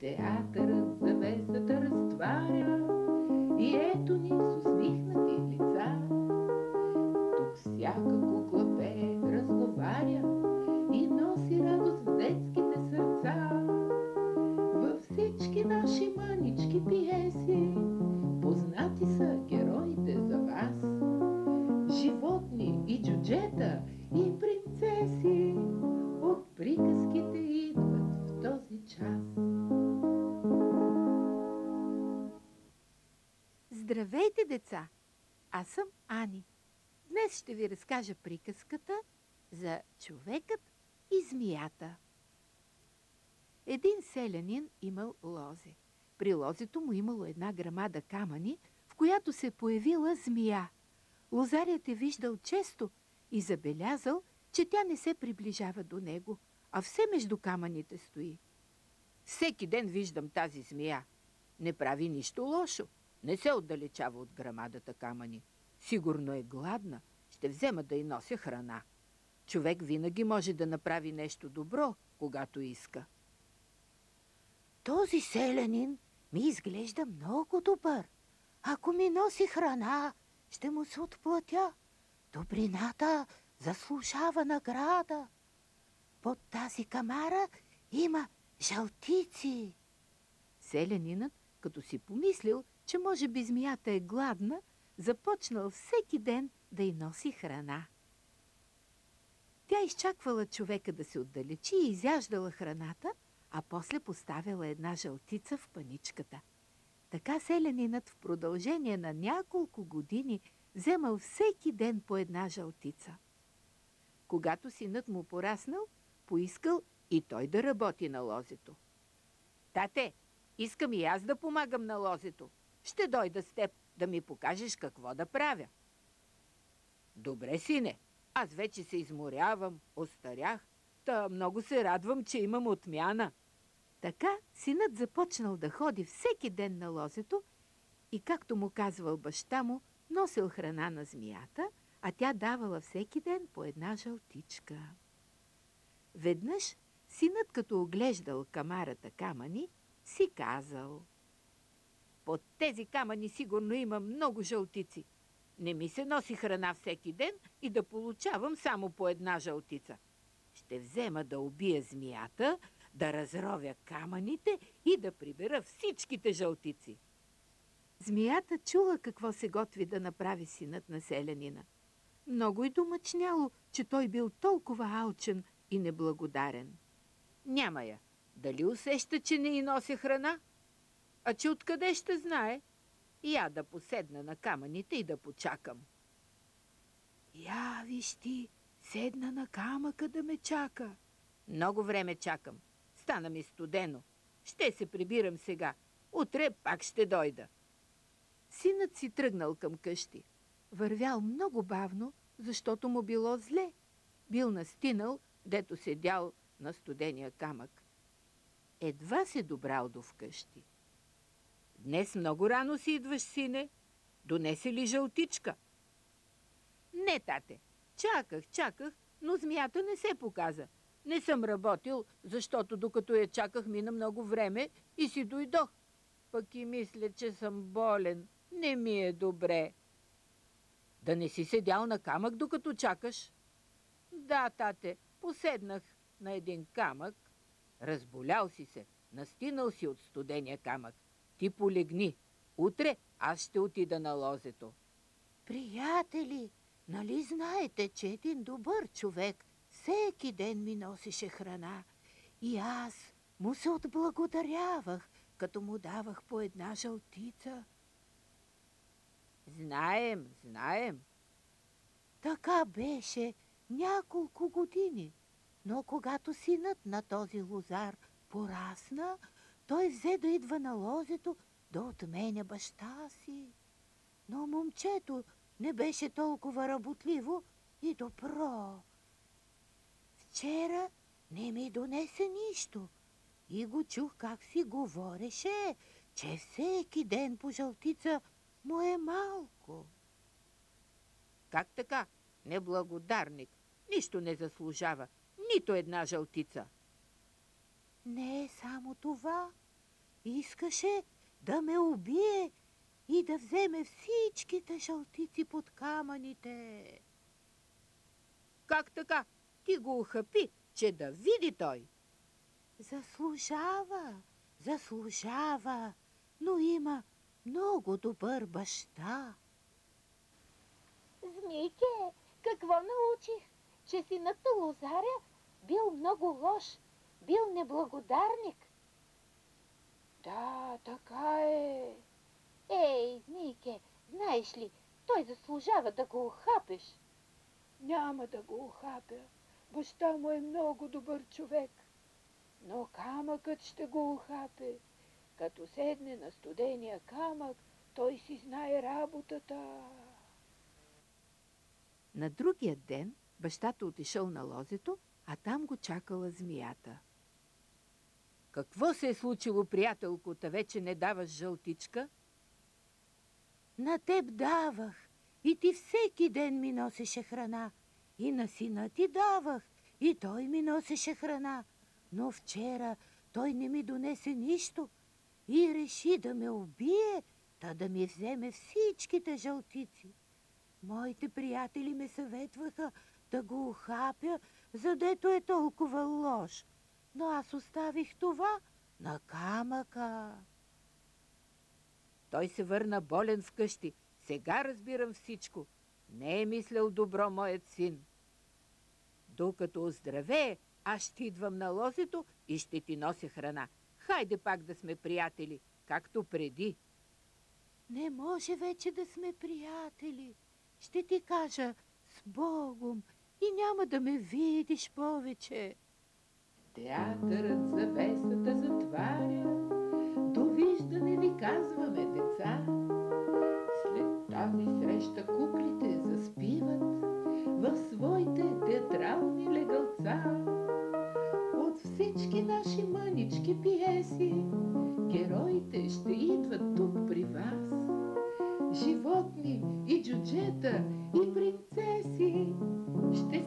Театърът завесата разтваря и ето ни с усмихнати лица. Тук всяка кукла пее, разговаря и носи радост в детските сърца. Във всички наши мънички пиеси познати са героите за вас. Животни и джуджета и принцеси от приказките идват в този час. Здравейте, деца! Аз съм Ани. Днес ще ви разкажа приказката за човекът и змията. Един селянин имал лозе. При лозето му имало една грамада камъни, в която се появила змия. Лозарят е виждал често и забелязал, че тя не се приближава до него, а все между камъните стои. Всеки ден виждам тази змия. Не прави нищо лошо. Не се отдалечава от грамадата камъни. Сигурно е гладна. Ще взема да й нося храна. Човек винаги може да направи нещо добро, когато иска. Този селянин ми изглежда много добър. Ако ми носи храна, ще му се отплатя. Добрината заслужава награда. Под тази камара има жълтици. Селянинът, като си помислил, че може би змията е гладна, започнал всеки ден да й носи храна. Тя изчаквала човека да се отдалечи и изяждала храната, а после поставяла една жълтица в паничката. Така селянинът в продължение на няколко години вземал всеки ден по една жълтица. Когато синът му пораснал, поискал и той да работи на лозето. Тате, искам и аз да помагам на лозето. Ще дойда с теб да ми покажеш какво да правя. Добре, сине, аз вече се изморявам, остарях, та много се радвам, че имам отмяна. Така синът започнал да ходи всеки ден на лозето и, както му казвал баща му, носил храна на змията, а тя давала всеки ден по една жълтичка. Веднъж синът, като оглеждал камарата камъни, си казал: под тези камъни сигурно има много жълтици. Не ми се носи храна всеки ден и да получавам само по една жълтица. Ще взема да убия змията, да разровя камъните и да прибера всичките жълтици. Змията чула какво се готви да направи синът на селянина. Много й домъчняло, че той бил толкова алчен и неблагодарен. Няма я. Дали усеща, че не й нося храна? А че откъде ще знае? Я да поседна на камъните и да почакам. Я, виж ти, седна на камъка да ме чака. Много време чакам. Стана ми студено. Ще се прибирам сега. Утре пак ще дойда. Синът си тръгнал към къщи. Вървял много бавно, защото му било зле. Бил настинал, дето седял на студения камък. Едва се добрал до вкъщи. Днес много рано си идваш, сине. Донесе ли жълтичка? Не, тате. Чаках, но змията не се показа. Не съм работил, защото докато я чаках мина много време и си дойдох. Пък и мисля, че съм болен. Не ми е добре. Да не си седял на камък, докато чакаш? Да, тате, поседнах на един камък. Разболял си се, настинал си от студения камък. Ти полегни. Утре аз ще отида на лозето. Приятели, нали знаете, че един добър човек всеки ден ми носеше храна и аз му се отблагодарявах, като му давах по една жълтица? Знаем. Така беше няколко години, но когато синът на този лозар порасна, той взе да идва на лозето да отменя баща си. Но момчето не беше толкова работливо и добро. Вчера не ми донесе нищо и го чух как си говореше, че всеки ден по жълтица му е малко. Как така? Неблагодарник. Нищо не заслужава. Нито една жълтица. Не е само това. Искаше да ме убие и да вземе всичките жълтици под камъните. Как така? Ти го ухапи, че да види той. Заслужава, но има много добър баща. Змийке, какво научих? Че синът на лозаря бил много лош, бил неблагодарник. Да, така е. Ей, Змийке, знаеш ли, той заслужава да го ухапеш. Няма да го ухапя. Баща му е много добър човек. Но камъкът ще го ухапе. Като седне на студения камък, той си знае работата. На другия ден бащата отишъл на лозето, а там го чакала змията. Какво се е случило, приятелко, та вече не даваш жълтичка? На теб давах и ти всеки ден ми носеше храна. И на сина ти давах и той ми носеше храна. Но вчера той не ми донесе нищо и реши да ме убие, та да ми вземе всичките жълтици. Моите приятели ме съветваха да го ухапя, задето е толкова лош. Но аз оставих това на камъка. Той се върна болен вкъщи. Сега разбирам всичко. Не е мислял добро моят син. Докато оздравее, аз ще идвам на лозето и ще ти нося храна. Хайде пак да сме приятели, както преди. Не може вече да сме приятели. Ще ти кажа с Богом и няма да ме видиш повече. Театърът завесата затваря, довиждане ви казваме, деца. След тази среща куклите заспиват в своите театрални легалца. От всички наши мънички пиеси героите ще идват тук при вас. Животни и джуджета и принцеси ще